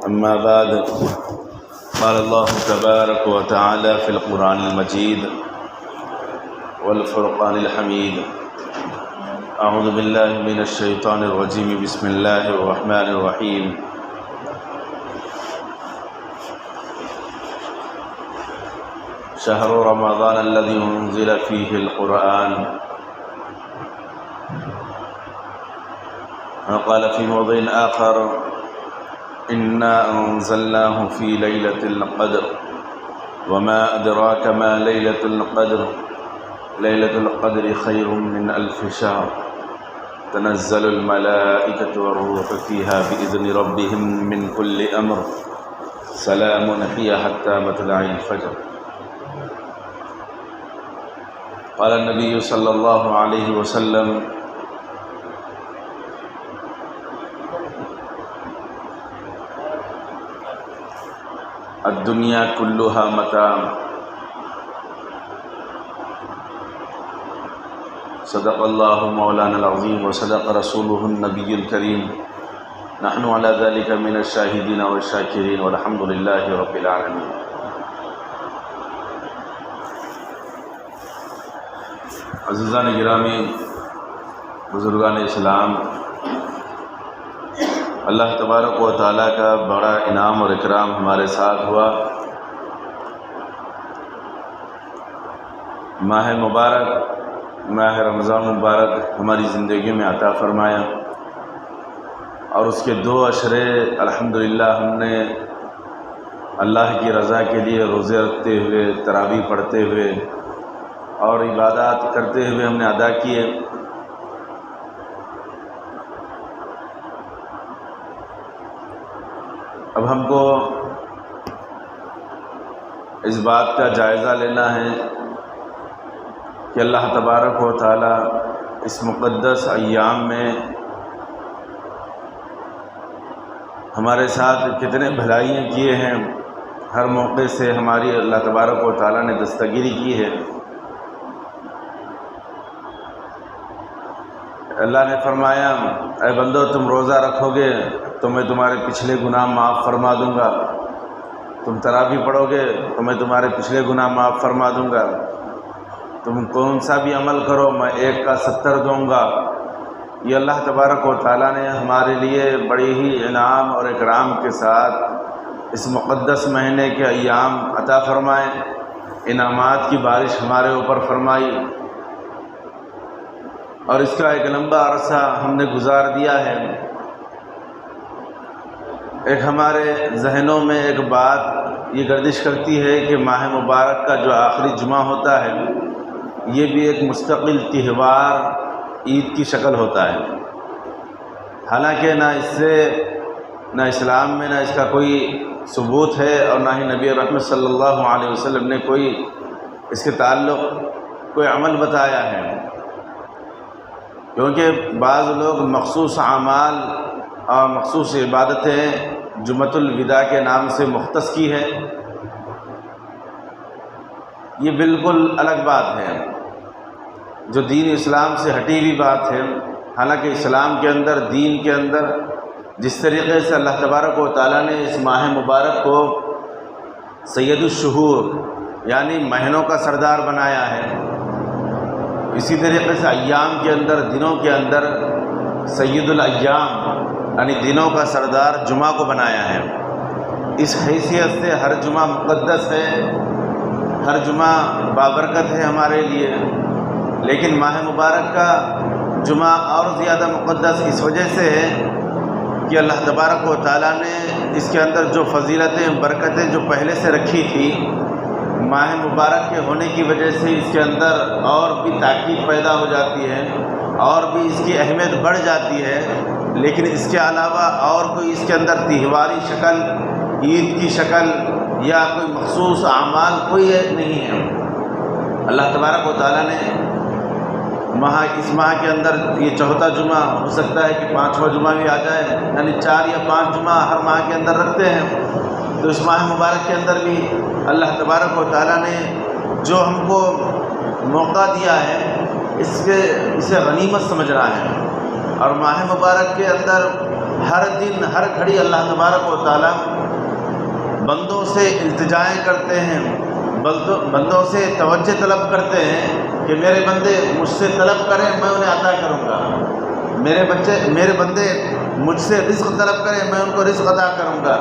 أما بعد قال الله تبارك وتعالى في القرآن المجيد والفرقان الحميد أعوذ بالله من الشيطان الرجيم بسم الله الرحمن الرحيم شهر رمضان الذي أنزل فيه القرآن وقال في موضع آخر إنا أنزلناه في ليلة القدر وما أدراك ما ليلة القدر ليلة القدر خير من 1000 شهر تنزل الملائكة والروح فيها بإذن ربهم من كل أمر سلام هي حتى مطلع الفجر. قال النبي صلى الله عليه وسلم الدنيا كلها متاع صدق الله مولانا العظيم وصدق رسوله النبي الكريم نحن على ذلك من الشاهدين والشاكرين والحمد لله رب العالمين. عزیزان گرامی، بزرگان اسلام، اللہ تبارک و تعالیٰ کا بڑا انعام اور اکرام ہمارے ساتھ ہوا. ماہ مبارک، ماہ رمضان مبارک ہماری زندگی میں عطا فرمایا اور اس کے 2 عشرے الحمدللہ ہم نے اللہ کی رضا کے لیے روزے رکھتے ہوئے، تراویح پڑھتے ہوئے اور عبادات کرتے ہوئے ہم نے ادا کیے. اب ہم کو اس بات کا جائزہ لینا ہے کہ اللہ تبارک و تعالی اس مقدس ایام میں ہمارے ساتھ کتنے بھلائیاں کیے ہیں. ہر موقع سے ہماری اللہ تبارک و تعالی نے دستگیری کی ہے. اللہ نے فرمایا اے بندو تم روزہ رکھو گے تو میں تمہارے پچھلے گناہ معاف فرما دوں گا، تم تراویح پڑھو گے تو میں تمہارے پچھلے گناہ معاف فرما دوں گا، تم کون سا بھی عمل کرو میں 1 کا 70 دوں گا. یہ اللہ تبارک و تعالیٰ نے ہمارے لیے بڑی ہی انعام اور اکرام کے ساتھ اس مقدس مہینے کے ایام عطا فرمائے، انعامات کی بارش ہمارے اوپر فرمائی اور اس کا ایک لمبا عرصہ ہم نے گزار دیا ہے. ایک ہمارے ذہنوں میں ایک بات یہ گردش کرتی ہے کہ ماہ مبارک کا جو آخری جمعہ ہوتا ہے یہ بھی ایک مستقل تہوار عید کی شکل ہوتا ہے. حالانکہ نہ اس سے نہ اسلام میں نہ اس کا کوئی ثبوت ہے اور نہ ہی نبی رحمت صلی اللہ علیہ وسلم نے کوئی اس کے تعلق کوئی عمل بتایا ہے. کیونکہ بعض لوگ مخصوص اعمال اور مخصوص عبادتیں جمعۃ الوداع کے نام سے مختص کی ہے. یہ بالکل الگ بات ہے جو دین اسلام سے ہٹی ہوئی بات ہے. حالانکہ اسلام کے اندر، دین کے اندر جس طریقے سے اللہ تبارک و تعالیٰ نے اس ماہ مبارک کو سید الشہور یعنی مہینوں کا سردار بنایا ہے، اسی طریقے سے ایام کے اندر، دنوں کے اندر سید الایام یعنی دنوں کا سردار جمعہ کو بنایا ہے. اس حیثیت سے ہر جمعہ مقدس ہے، ہر جمعہ بابرکت ہے ہمارے لیے. لیکن ماہ مبارک کا جمعہ اور زیادہ مقدس اس وجہ سے ہے کہ اللہ تبارک و تعالیٰ نے اس کے اندر جو فضیلتیں، برکتیں جو پہلے سے رکھی تھی، ماہ مبارک کے ہونے کی وجہ سے اس کے اندر اور بھی تاکید پیدا ہو جاتی ہے اور بھی اس کی اہمیت بڑھ جاتی ہے. لیکن اس کے علاوہ اور کوئی اس کے اندر تہواری شکل، عید کی شکل یا کوئی مخصوص اعمال کوئی نہیں ہے. اللہ تبارک و تعالیٰ نے اس ماہ کے اندر یہ 4تھا جمعہ، ہو سکتا ہے کہ 5واں جمعہ بھی آ جائے، یعنی 4 یا 5 جمعہ ہر ماہ کے اندر رکھتے ہیں. تو اس ماہ مبارک کے اندر بھی اللہ تبارک و تعالیٰ نے جو ہم کو موقع دیا ہے اسے غنیمت سمجھنا ہے. اور ماہ مبارک کے اندر ہر دن ہر گھڑی اللہ تبارک و تعالیٰ بندوں سے التجائیں کرتے ہیں، بندوں سے توجہ طلب کرتے ہیں کہ میرے بندے مجھ سے طلب کریں، میں انہیں عطا کروں گا، میرے بندے مجھ سے رزق طلب کریں، میں ان کو رزق عطا کروں گا،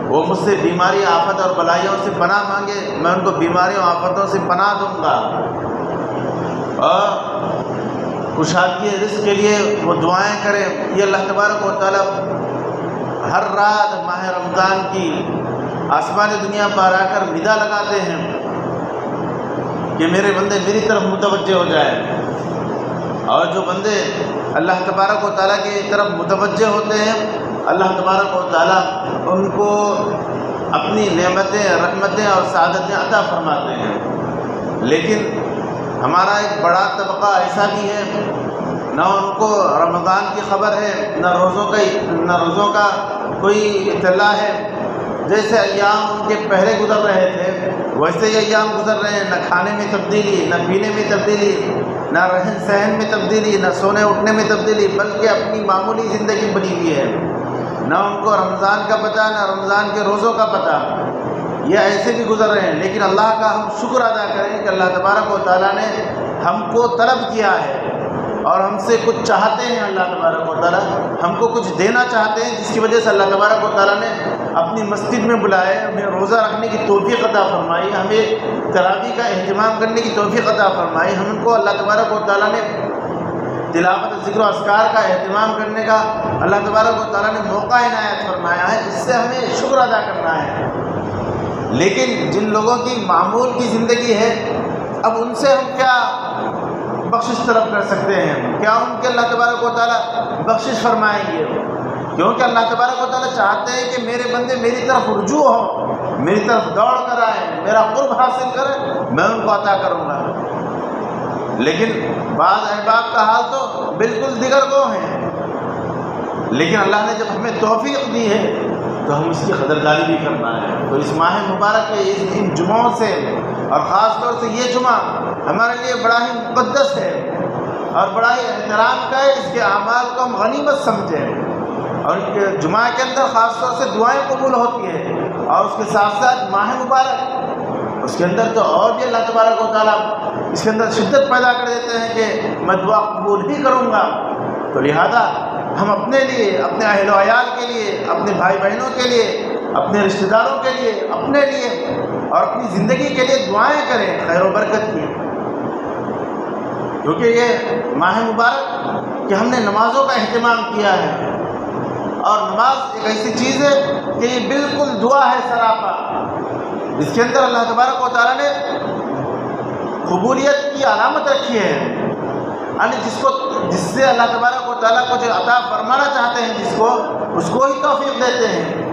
وہ مجھ سے بیماری آفت اور بلائیوں سے پناہ مانگے، میں ان کو بیماریوں آفتوں سے پناہ دوں گا، اور کشادگی رزق کے لیے وہ دعائیں کریں۔ یہ اللہ تبارک و تعالیٰ ہر رات ماہ رمضان کی آسمان دنیا پر آ کر ندا لگاتے ہیں کہ میرے بندے میری طرف متوجہ ہو جائیں، اور جو بندے اللہ تبارک و تعالیٰ کی طرف متوجہ ہوتے ہیں اللہ تبارک و تعالیٰ ان کو اپنی نعمتیں، رحمتیں اور سعادتیں عطا فرماتے ہیں۔ لیکن ہمارا ایک بڑا طبقہ ایسا بھی ہے، نہ ان کو رمضان کی خبر ہے، نہ روزوں کا کوئی اطلاع ہے۔ جیسے ایام ان کے پہلے گزر رہے تھے ویسے ہی ایام گزر رہے ہیں، نہ کھانے میں تبدیلی، نہ پینے میں تبدیلی، نہ رہن سہن میں تبدیلی، نہ سونے اٹھنے میں تبدیلی، بلکہ اپنی معمولی زندگی بنی ہوئی ہے۔ نہ ان کو رمضان کا پتہ، نہ رمضان کے روزوں کا پتہ، یہ ایسے بھی گزر رہے ہیں۔ لیکن اللہ کا ہم شکر ادا کریں کہ اللہ تبارک و تعالیٰ نے ہم کو طلب کیا ہے اور ہم سے کچھ چاہتے ہیں، اللہ تبارک و تعالیٰ ہم کو کچھ دینا چاہتے ہیں، جس کی وجہ سے اللہ تبارک و تعالیٰ نے اپنی مسجد میں بلائے، ہمیں روزہ رکھنے کی توفیق عطا فرمائی، ہمیں تراویح کا اہتمام کرنے کی توفیق عطا فرمائی، ہم کو اللہ تبارک و تعالیٰ نے تلاوت ذکر و اذکار کا اہتمام کرنے کا اللہ تبارک و تعالیٰ نے موقع عنایت فرمایا ہے، اس سے ہمیں شکر ادا کرنا ہے۔ لیکن جن لوگوں کی معمول کی زندگی ہے، اب ان سے ہم کیا بخشش طلب کر سکتے ہیں؟ کیا ان کے اللہ تبارک و تعالیٰ بخشش فرمائیں گے؟ کیونکہ اللہ تبارک و تعالیٰ چاہتے ہیں کہ میرے بندے میری طرف رجوع ہوں، میری طرف دوڑ کر آئیں، میرا قرب حاصل کریں، میں ان کو عطا کروں گا۔ لیکن بعض احباب کا حال تو بالکل دیگر کو ہیں۔ لیکن اللہ نے جب ہمیں توفیق دی ہے تو ہم اس کی قدردانی بھی کرنا ہے۔ تو اس ماہ مبارک کے ان جمعوں سے، اور خاص طور سے یہ جمعہ ہمارے لیے بڑا ہی مقدس ہے اور بڑا ہی احترام کا ہے، اس کے اعمال کو ہم غنیمت سمجھیں، اور ان کے جمعہ کے اندر خاص طور سے دعائیں قبول ہوتی ہیں، اور اس کے ساتھ ساتھ ماہ مبارک اس کے اندر تو اور بھی اللہ تبارک و تعالیٰ اس کے اندر شدت پیدا کر دیتے ہیں کہ میں دعا قبول بھی کروں گا۔ تو لہذا ہم اپنے لیے، اپنے اہل و عیال کے لیے، اپنے بھائی بہنوں کے لیے، اپنے رشتہ داروں کے لیے، اپنے لیے اور اپنی زندگی کے لیے دعائیں کریں خیر و برکت کی، کیونکہ یہ ماہ مبارک کہ ہم نے نمازوں کا اہتمام کیا ہے، اور نماز ایک ایسی چیز ہے کہ یہ بالکل دعا ہے سراپا، اس کے اندر اللہ تبارک و تعالیٰ نے قبولیت کی علامت رکھی ہے، یعنی جس سے اللہ تبارک و تعالیٰ کو جو عطا فرمانا چاہتے ہیں اس کو ہی توفیق دیتے ہیں،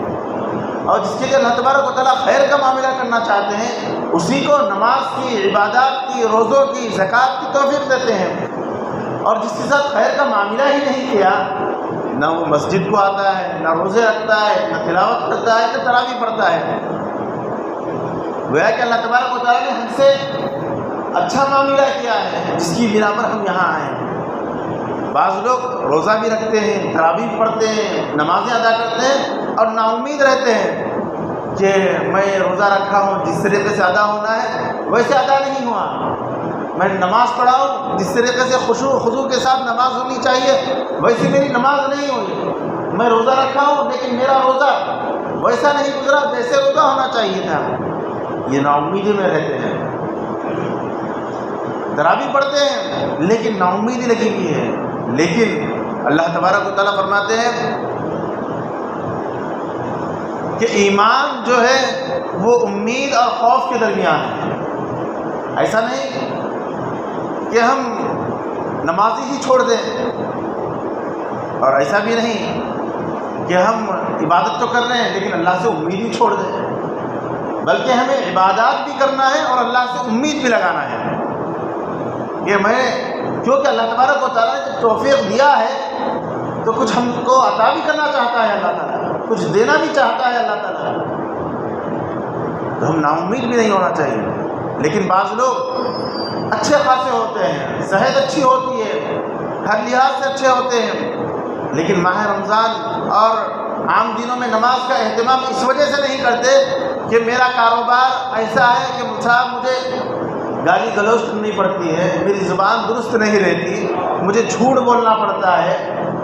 اور جس کے لیے اللہ تبارک و تعالیٰ خیر کا معاملہ کرنا چاہتے ہیں اسی کو نماز کی، عبادات کی، روزوں کی، زکوٰۃ کی توفیق دیتے ہیں، اور جس کے ساتھ خیر کا معاملہ ہی نہیں کیا، نہ وہ مسجد کو آتا ہے، نہ روزے رکھتا ہے، نہ تلاوت کرتا ہے، نہ تراویح پڑھتا ہے، گویا کہ اللہ تبارک و تعالیٰ نے ہم سے اچھا معاملہ کیا ہے جس کی بنا پر ہم یہاں آئے ہیں۔ بعض لوگ روزہ بھی رکھتے ہیں، تراویح پڑھتے ہیں، نمازیں ادا کرتے ہیں، اور نا امید رہتے ہیں کہ میں روزہ رکھا ہوں، جس طریقے سے ادا ہونا ہے ویسے ادا نہیں ہوا، میں نماز پڑھا ہوں، جس طریقے سے خضوع کے ساتھ نماز ہونی چاہیے ویسی میری نماز نہیں ہوئی، میں روزہ رکھا ہوں لیکن میرا روزہ ویسا نہیں گزرا جیسے روزہ ہونا چاہیے تھا، یہ نا امیدی میں رہتے ہیں۔ تراویح پڑھتے ہیں لیکن نا امیدی لگی ہوئی ہے، لیکن اللہ تبارک و تعالیٰ فرماتے ہیں کہ ایمان جو ہے وہ امید اور خوف کے درمیان ہے، ایسا نہیں کہ ہم نمازی ہی چھوڑ دیں، اور ایسا بھی نہیں کہ ہم عبادت تو کر رہے ہیں لیکن اللہ سے امید ہی چھوڑ دیں، بلکہ ہمیں عبادات بھی کرنا ہے اور اللہ سے امید بھی لگانا ہے کہ کیونکہ اللہ تبارک و تعالیٰ نے جب توفیق دیا ہے تو کچھ ہم کو عطا بھی کرنا چاہتا ہے اللہ تعالیٰ، کچھ دینا بھی چاہتا ہے اللہ تعالیٰ، تو ہم نا امید بھی نہیں ہونا چاہیے۔ لیکن بعض لوگ اچھے خاصے ہوتے ہیں، صحت اچھی ہوتی ہے، ہر لحاظ سے اچھے ہوتے ہیں، لیکن ماہ رمضان اور عام دنوں میں نماز کا اہتمام اس وجہ سے نہیں کرتے کہ میرا کاروبار ایسا ہے کہ صاحب مجھے گالی گلوچ کرنی پڑتی ہے، میری زبان درست نہیں رہتی، مجھے جھوٹ بولنا پڑتا ہے،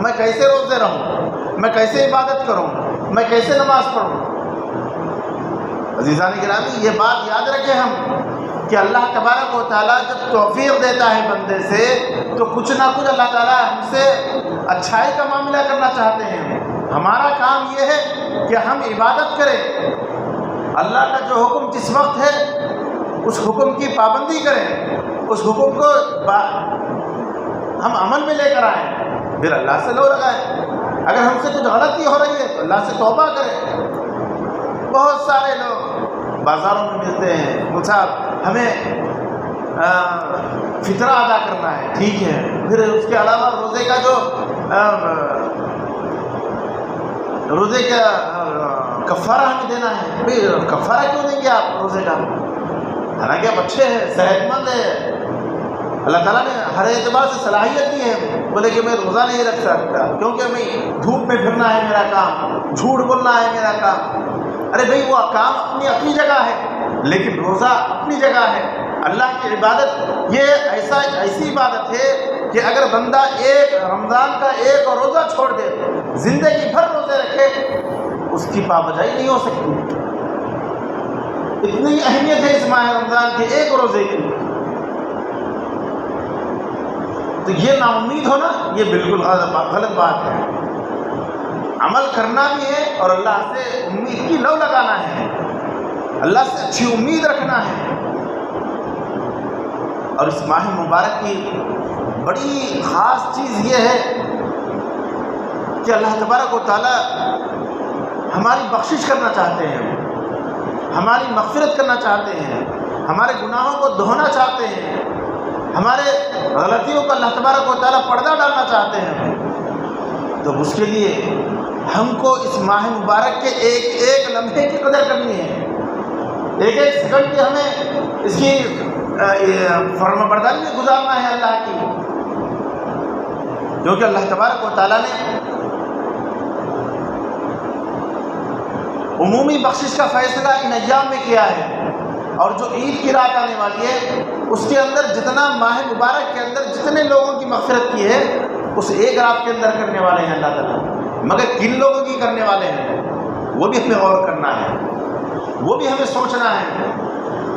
میں کیسے روزے رہوں، میں کیسے عبادت کروں، میں کیسے نماز پڑھوں۔ عزیزان گرامی، یہ بات یاد رکھیں ہم کہ اللہ تبارک و تعالیٰ جب توفیق دیتا ہے بندے سے تو کچھ نہ کچھ اللہ تعالیٰ ہم سے اچھائی کا معاملہ کرنا چاہتے ہیں۔ ہمارا کام یہ ہے کہ ہم عبادت کریں، اللہ کا جو حکم جس وقت ہے اس حکم کی پابندی کریں، اس حکم کو ہم عمل میں لے کر آئیں، پھر اللہ سے لو لگائیں۔ اگر ہم سے کچھ غلطی ہو رہی ہے تو اللہ سے توبہ کریں۔ بہت سارے لوگ بازاروں میں ملتے ہیں، صاحب ہمیں فطرہ ادا کرنا ہے، ٹھیک ہے، پھر اس کے علاوہ روزے کا جو روزے کا کفارہ ہمیں دینا ہے، بھائی کفارہ کیوں دیں گے آپ روزے کا؟ حالانکہ آپ اچھے ہیں، صحت مند ہیں، اللہ تعالیٰ نے ہر اعتبار سے صلاحیت دی ہے، بولے کہ میں روزہ نہیں رکھ سکتا کیونکہ میں دھوپ میں پھرنا ہے میرا کام، جھوٹ بولنا ہے میرا کام۔ ارے بھائی وہ کام اپنی جگہ ہے، لیکن روزہ اپنی جگہ ہے۔ اللہ کی عبادت یہ ایسی عبادت ہے کہ اگر بندہ ایک رمضان کا ایک روزہ چھوڑ دے، زندگی بھر روزے رکھے، اس کی پابجائی نہیں ہو سکتی۔ اتنی اہمیت ہے اس ماہ رمضان کے ایک روزے کی۔ تو یہ نا امید ہونا یہ بالکل غلط بات ہے۔ عمل کرنا بھی ہے اور اللہ سے امید کی لو لگانا ہے، اللہ سے اچھی امید رکھنا ہے۔ اور اس ماہ مبارک کی بڑی خاص چیز یہ ہے کہ اللہ تبارک و تعالیٰ ہماری بخشش کرنا چاہتے ہیں، ہماری مغفرت کرنا چاہتے ہیں، ہمارے گناہوں کو دھونا چاہتے ہیں، ہمارے غلطیوں کو اللہ تبارک و تعالیٰ پردہ ڈالنا چاہتے ہیں۔ تو اس کے لیے ہم کو اس ماہ مبارک کے ایک ایک لمحے کی قدر کرنی ہے، ایک ایک سیکنڈ کی ہمیں اس کی فرما برداری میں گزارنا ہے اللہ کی، کیونکہ اللہ تبارک و تعالیٰ نے عمومی بخشش کا فیصلہ ان ایام میں کیا ہے، اور جو عید کی رات آنے والی ہے اس کے اندر جتنا ماہ مبارک کے اندر جتنے لوگوں کی مغفرت کی ہے اس ایک رات کے اندر کرنے والے ہیں اللہ تعالیٰ، مگر کن لوگوں کی کرنے والے ہیں وہ بھی ہمیں غور کرنا ہے، وہ بھی ہمیں سوچنا ہے۔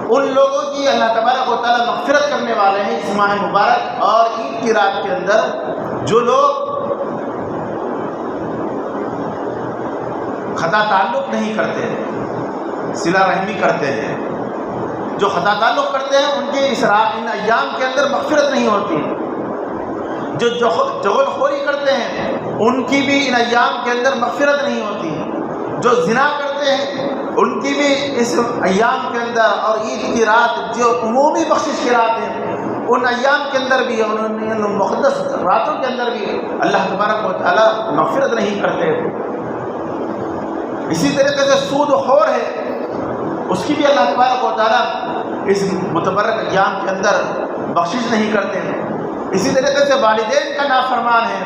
ان لوگوں کی اللہ تبارک و تعالیٰ مغفرت کرنے والے ہیں اس ماہ مبارک اور عید کی رات کے اندر، جو لوگ خطا تعلق نہیں کرتے، صلہ رحمی کرتے ہیں، جو خطا تعلق کرتے ہیں ان کی ان ایام کے اندر مغفرت نہیں ہوتی، جو جغل خوری کرتے ہیں ان کی بھی ان ایام کے اندر مغفرت نہیں ہوتی، جو زنا کرتے ہیں ان کی بھی اس ایام کے اندر اور عید کی رات جو عمومی بخشش کی رات ہے ان ایام کے اندر بھی، ان مقدس راتوں کے اندر بھی اللہ تبارک و تعالیٰ مغفرت نہیں کرتے۔ اسی طریقے سے سود خور ہے، اس کی بھی اللہ تبارک و تعالیٰ اس متبرک ایام کے اندر بخشش نہیں کرتے ہیں۔ اسی طریقے سے والدین کا نافرمان ہے،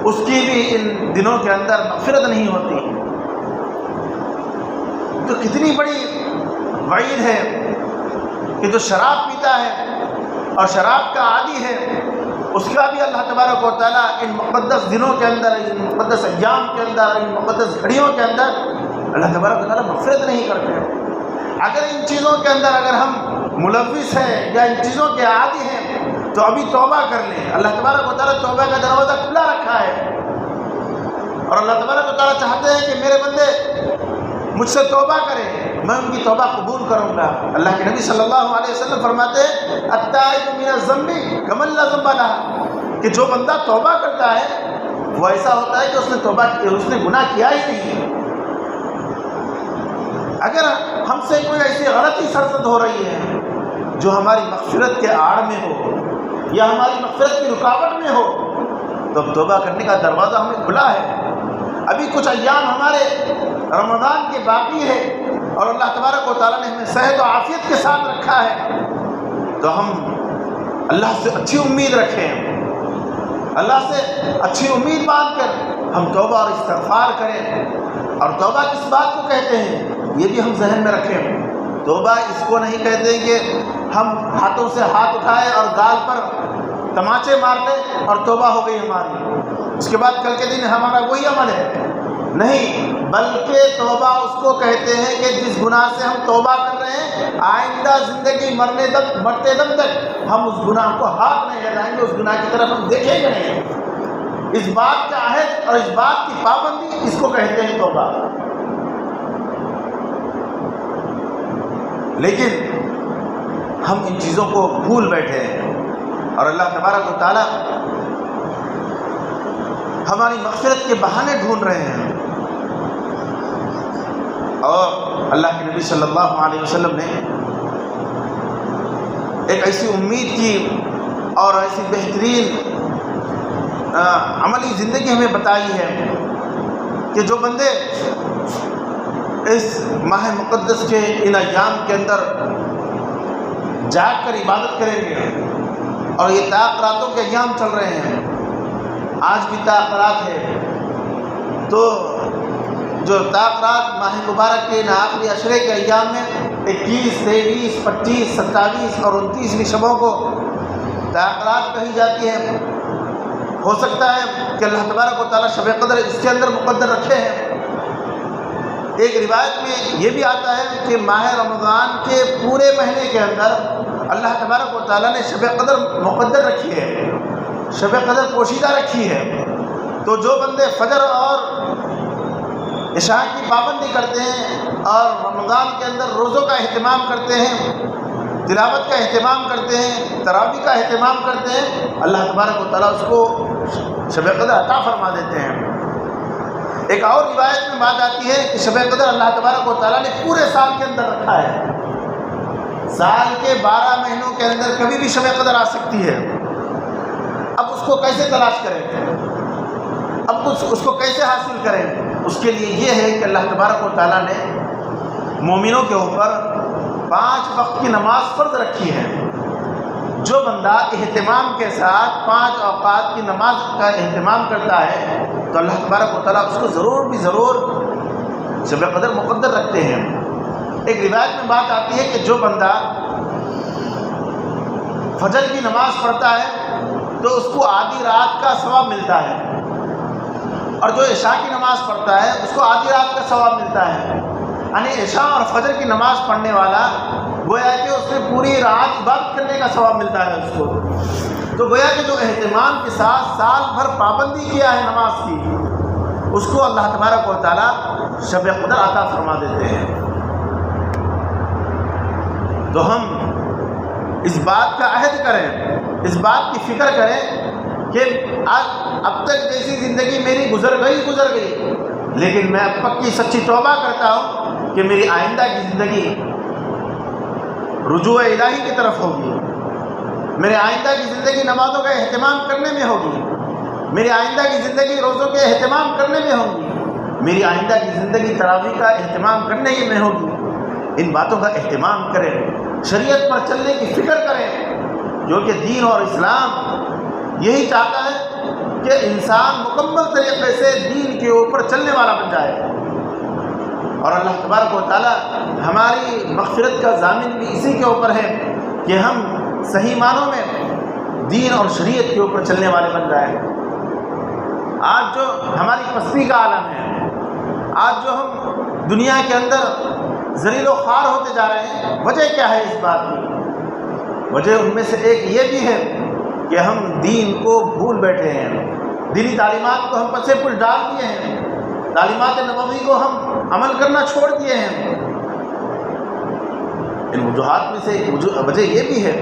اس کی بھی ان دنوں کے اندر مغفرت نہیں ہوتی۔ تو کتنی بڑی وعید ہے کہ جو شراب پیتا ہے اور شراب کا عادی ہے اس کا بھی اللہ تبارک و تعالیٰ ان مقدس دنوں کے اندر، ان مقدس ایام کے اندر، ان مقدس گھڑیوں کے اندر اللہ تبارک و تعالیٰ مغفرت نہیں کرتے ہیں۔ اگر ان چیزوں کے اندر اگر ہم ملوث ہیں یا ان چیزوں کے عادی ہیں تو ابھی توبہ کر لیں، اللہ تبارک و تعالیٰ توبہ کا دروازہ کھلا رکھا ہے، اور اللہ تبارک و تعالیٰ چاہتے ہیں کہ میرے بندے مجھ سے توبہ کریں، میں ان کی توبہ قبول کروں گا۔ اللہ کے نبی صلی اللہ علیہ وسلم فرماتے ہیں التائب من الذنب کمن لا ذنب لہ، کہ جو بندہ توبہ کرتا ہے وہ ایسا ہوتا ہے کہ اس نے گناہ کیا ہی نہیں۔ اگر ہم سے کوئی ایسی غلطی سرزد ہو رہی ہے جو ہماری مغفرت کے آڑ میں ہو یا ہماری مغفرت کی رکاوٹ میں ہو تو اب توبہ کرنے کا دروازہ ہمیں کھلا ہے۔ ابھی کچھ ایام ہمارے رمضان کے باقی ہے اور اللہ تبارک و تعالیٰ نے ہمیں صحت و عافیت کے ساتھ رکھا ہے، تو ہم اللہ سے اچھی امید رکھیں اللہ سے اچھی امید باندھ کر ہم توبہ اور استغفار کریں۔ اور توبہ کس بات کو کہتے ہیں یہ بھی ہم ذہن میں رکھیں۔ توبہ اس کو نہیں کہتے کہ ہم ہاتھوں سے ہاتھ اٹھائیں اور گال پر تماچے مار لیں اور توبہ ہو گئی ہماری، اس کے بعد کل کے دن ہمارا وہی عمل ہے، نہیں، بلکہ توبہ اس کو کہتے ہیں کہ جس گناہ سے ہم توبہ کر رہے ہیں آئندہ زندگی مرتے دم تک ہم اس گناہ کو ہاتھ نہیں لگائیں گے، اس گناہ کی طرف ہم دیکھیں گے نہیں۔ اس بات کا عہد اور اس بات کی پابندی اس کو کہتے ہیں توبہ۔ لیکن ہم ان چیزوں کو بھول بیٹھے ہیں اور اللہ تبارک و تعالیٰ ہماری مغفرت کے بہانے ڈھونڈ رہے ہیں۔ اور اللہ کے نبی صلی اللہ علیہ وسلم نے ایک ایسی امید کی اور ایسی بہترین عملی زندگی ہمیں بتائی ہے کہ جو بندے اس ماہ مقدس کے ان ایام کے اندر جاگ کر عبادت کریں گے، اور یہ تاخراتوں کے ایام چل رہے ہیں، آج بھی تاخرات ہے، تو جو تاخرات ماہ مبارک کے ان آخری عشرے کے ایام میں 21، 23، 25، 27 اور 29ویں شبوں کو تاخرات کہی جاتی ہے، ہو سکتا ہے کہ اللہ تبارک و تعالیٰ شب قدر اس کے اندر مقدر رکھے ہیں۔ ایک روایت میں یہ بھی آتا ہے کہ ماہ رمضان کے پورے مہینے کے اندر اللہ تبارک و تعالیٰ نے شب قدر مقدر رکھی ہے، شب قدر پوشیدہ رکھی ہے۔ تو جو بندے فجر اور عشاء کی پابندی کرتے ہیں اور رمضان کے اندر روزوں کا اہتمام کرتے ہیں، تلاوت کا اہتمام کرتے ہیں، تراویح کا اہتمام کرتے ہیں، اللہ تبارک و تعالیٰ اس کو شب قدر عطا فرما دیتے ہیں۔ ایک اور روایت میں بات آتی ہے کہ شب قدر اللہ تبارک و تعالیٰ نے پورے سال کے اندر رکھا ہے، سال کے 12 مہینوں کے اندر کبھی بھی شب قدر آ سکتی ہے۔ اب اس کو کیسے تلاش کریں، اب اس کو کیسے حاصل کریں؟ اس کے لیے یہ ہے کہ اللہ تبارک و تعالیٰ نے مومنوں کے اوپر 5 وقت کی نماز فرض رکھی ہے۔ جو بندہ اہتمام کے ساتھ 5 اوقات کی نماز کا اہتمام کرتا ہے تو اللہ تبارک و تعالیٰ اس کو ضرور بھی ضرور شب قدر مقدر رکھتے ہیں۔ ایک روایت میں بات آتی ہے کہ جو بندہ فجر کی نماز پڑھتا ہے تو اس کو آدھی رات کا ثواب ملتا ہے، اور جو عشاء کی نماز پڑھتا ہے اس کو آدھی رات کا ثواب ملتا ہے۔ یعنی عشاء اور فجر کی نماز پڑھنے والا گویا کہ اس سے پوری رات عبادت کرنے کا ثواب ملتا ہے اس کو۔ تو گویا کہ جو اہتمام کے ساتھ سال بھر پابندی کیا ہے نماز کی، اس کو اللہ تبارک و تعالیٰ شب قدر عطا فرما دیتے ہیں۔ تو ہم اس بات کا عہد کریں، اس بات کی فکر کریں کہ اب تک جیسی زندگی میری گزر گئی، لیکن میں اب پکی سچی توبہ کرتا ہوں کہ میری آئندہ کی زندگی رجوع الہی کی طرف ہوگی، میرے آئندہ کی زندگی نمازوں کا اہتمام کرنے میں ہوگی، میری آئندہ کی زندگی روزوں کے اہتمام کرنے میں ہوگی، میری آئندہ کی زندگی تراویح کا اہتمام کرنے ہی میں ہوگی۔ ان باتوں کا اہتمام کریں، شریعت پر چلنے کی فکر کریں، جو کہ دین اور اسلام یہی چاہتا ہے کہ انسان مکمل طریقے سے دین کے اوپر چلنے والا بن جائے۔ اور اللہ تبارک و تعالیٰ ہماری مغفرت کا ضامن بھی اسی کے اوپر ہے کہ ہم صحیح معنوں میں دین اور شریعت کے اوپر چلنے والے بن جائیں۔ آج جو ہماری پستی کا عالم ہے، آج جو ہم دنیا کے اندر ذلیل و خوار ہوتے جا رہے ہیں، وجہ کیا ہے اس بات کی؟ وجہ ان میں سے ایک یہ بھی ہے کہ ہم دین کو بھول بیٹھے ہیں، دینی تعلیمات کو ہم پسے پل ڈال دیے ہیں، تعلیمات نبوی کو ہم عمل کرنا چھوڑ دیے ہیں۔ ان وجوہات میں سے وجہ یہ بھی ہے۔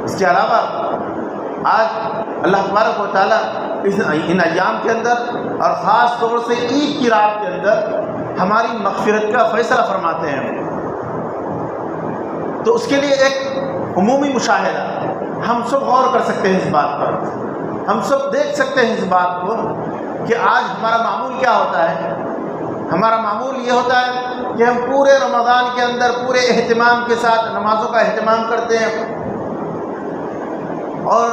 اس کے علاوہ آج اللہ تبارک و تعالیٰ ان ایام کے اندر اور خاص طور سے عید کی رات کے اندر ہماری مغفرت کا فیصلہ فرماتے ہیں۔ تو اس کے لیے ایک عمومی مشاہدہ ہم سب غور کر سکتے ہیں، اس بات پر ہم سب دیکھ سکتے ہیں اس بات کو کہ آج ہمارا معمول کیا ہوتا ہے۔ ہمارا معمول یہ ہوتا ہے کہ ہم پورے رمضان کے اندر پورے اہتمام کے ساتھ نمازوں کا اہتمام کرتے ہیں، اور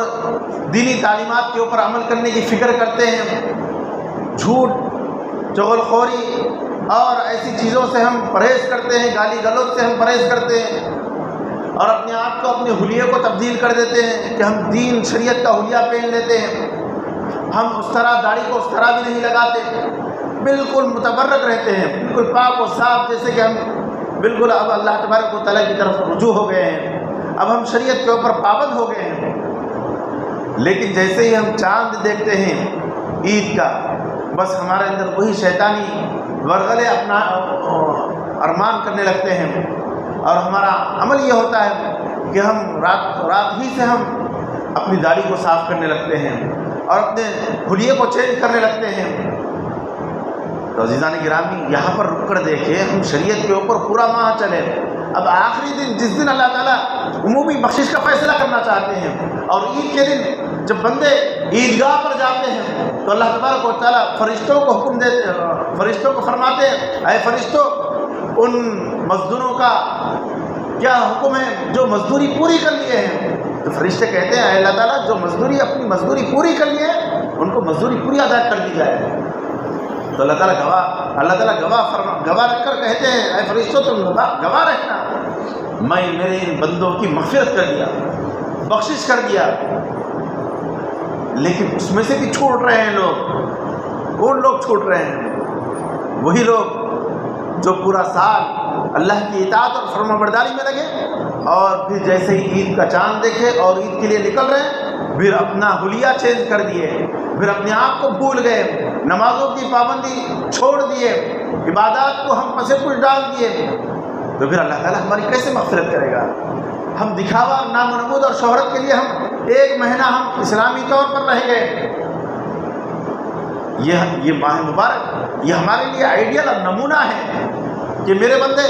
دینی تعلیمات کے اوپر عمل کرنے کی فکر کرتے ہیں، جھوٹ، چغل خوری اور ایسی چیزوں سے ہم پرہیز کرتے ہیں، گالی گلوچ سے ہم پرہیز کرتے ہیں، اور اپنے آپ کو، اپنے حلیے کو تبدیل کر دیتے ہیں کہ ہم دین شریعت کا حلیہ پہن لیتے ہیں، ہم اس طرح داڑھی کو اس طرح بھی نہیں لگاتے، بالکل متبرک رہتے ہیں، بالکل پاک و صاف، جیسے کہ ہم بالکل اب اللہ تبارک و تعالیٰ کی طرف رجوع ہو گئے ہیں، اب ہم شریعت کے اوپر پابند ہو گئے ہیں۔ لیکن جیسے ہی ہم چاند دیکھتے ہیں عید کا، بس ہمارے اندر وہی شیطانی ورغلے اپنا ارمان کرنے لگتے ہیں، اور ہمارا عمل یہ ہوتا ہے کہ ہم رات ہی سے ہم اپنی داڑھی کو صاف کرنے لگتے ہیں اور اپنے حلیے کو چینج کرنے لگتے ہیں۔ تو عزیزان گرامی، یہاں پر رک کر دیکھیں، ہم شریعت کے اوپر پورا ماہ چلے، اب آخری دن جس دن اللہ تعالیٰ عمومی بخشش کا فیصلہ کرنا چاہتے ہیں، اور عید کے دن جب بندے عیدگاہ پر جاتے ہیں تو اللہ تبارک و تعالیٰ فرشتوں کو حکم دیتے، فرشتوں کو فرماتے ہیں، اے فرشتوں، ان مزدوروں کا کیا حکم ہے جو مزدوری پوری کر لیے ہیں؟ تو فرشتے کہتے ہیں، اے اللہ تعالیٰ، جو اپنی مزدوری پوری کر لیے ہیں ان کو مزدوری پوری ادا کر دی جائے۔ تو اللہ تعالیٰ گواہ رکھ کر کہتے ہیں، اے فرشتوں، تم گواہ رکھنا، میں میرے ان بندوں کی مغفرت کر دیا، بخشش کر دیا۔ لیکن اس میں سے بھی چھوٹ رہے ہیں لوگ۔ کون لوگ چھوٹ رہے ہیں؟ وہی لوگ جو پورا سال اللہ کی اطاعت اور فرما برداری میں لگے، اور پھر جیسے ہی عید کا چاند دیکھے اور عید کے لیے نکل رہے ہیں، پھر اپنا حلیہ چینج کر دیے، پھر اپنے آپ کو بھول گئے، نمازوں کی پابندی چھوڑ دیے، عبادات کو ہم پس پش ڈال دیے، تو پھر اللہ تعالیٰ ہماری کیسے مغفرت کرے گا؟ ہم دکھاوا، نام و نمود اور شہرت کے لیے ہم ایک مہینہ ہم اسلامی طور پر رہ گئے۔ یہ ماہ مبارک یہ ہمارے لیے آئیڈیل اور نمونہ ہے کہ میرے بندے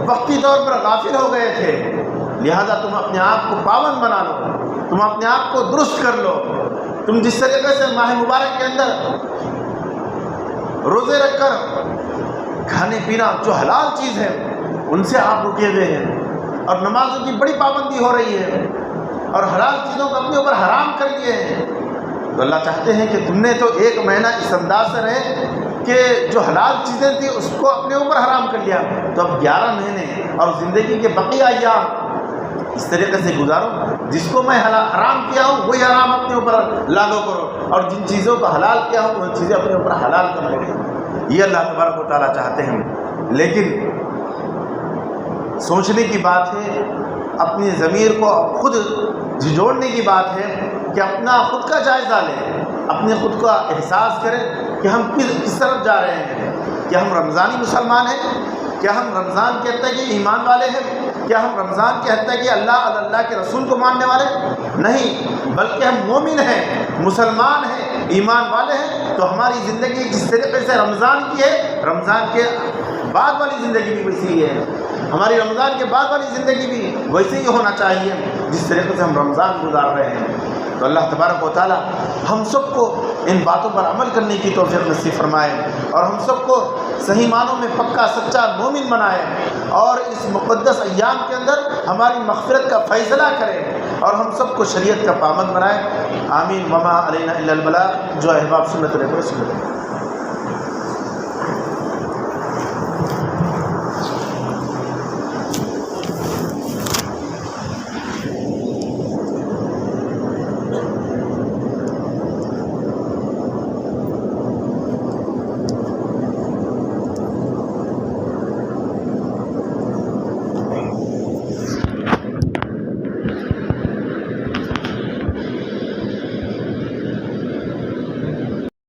وقتی طور پر غافل ہو گئے تھے، لہذا تم اپنے آپ کو پابند بنا لو، تم اپنے آپ کو درست کر لو۔ تم جس طریقے سے ماہ مبارک کے اندر روزے رکھ کر کھانے پینا جو حلال چیز ہے ان سے آپ رکے ہوئے ہیں، اور نمازوں کی بڑی پابندی ہو رہی ہے، اور حلال چیزوں کو اپنے اوپر حرام کر لیے ہیں، تو اللہ چاہتے ہیں کہ تم نے تو ایک مہینہ اس انداز سے رہے کہ جو حلال چیزیں تھیں اس کو اپنے اوپر حرام کر لیا، تو اب 11 مہینے اور زندگی کے بقیہ ایام اس طریقے سے گزارو، جس کو میں حرام کیا ہوں وہی حرام اپنے اوپر لاگو کرو، اور جن چیزوں کو حلال کیا ہوں وہ چیزیں اپنے اوپر حلال کر لو۔ یہ اللہ تبارک و تعالیٰ چاہتے ہیں۔ لیکن سوچنے کی بات ہے، اپنی ضمیر کو خود جھنجھوڑنے کی بات ہے کہ اپنا خود کا جائزہ لیں، اپنے خود کا احساس کریں کہ ہم کس طرف جا رہے ہیں۔ کیا ہم رمضانی مسلمان ہیں؟ کیا ہم رمضان کے حتیٰ کہ ایمان والے ہیں؟ کیا ہم رمضان کے حتیٰ کہ اللہ کے رسول کو ماننے والے؟ نہیں، بلکہ ہم مومن ہیں، مسلمان ہیں، ایمان والے ہیں۔ تو ہماری زندگی جس طریقے سے رمضان کی ہے، رمضان کے بعد والی زندگی بھی ویسی ہی ہے، ہماری رمضان کے بعد والی زندگی بھی ویسے ہی ہونا چاہیے جس طریقے سے ہم رمضان گزار رہے ہیں۔ تو اللہ تبارک و تعالیٰ ہم سب کو ان باتوں پر عمل کرنے کی توفیق نصیب فرمائے، اور ہم سب کو صحیح معنوں میں پکا سچا مومن بنائے، اور اس مقدس ایام کے اندر ہماری مغفرت کا فیصلہ کرے، اور ہم سب کو شریعت کا پابند بنائے۔ آمین۔ وما علینا الا البلاغ۔ جو احباب سنت رہے سنت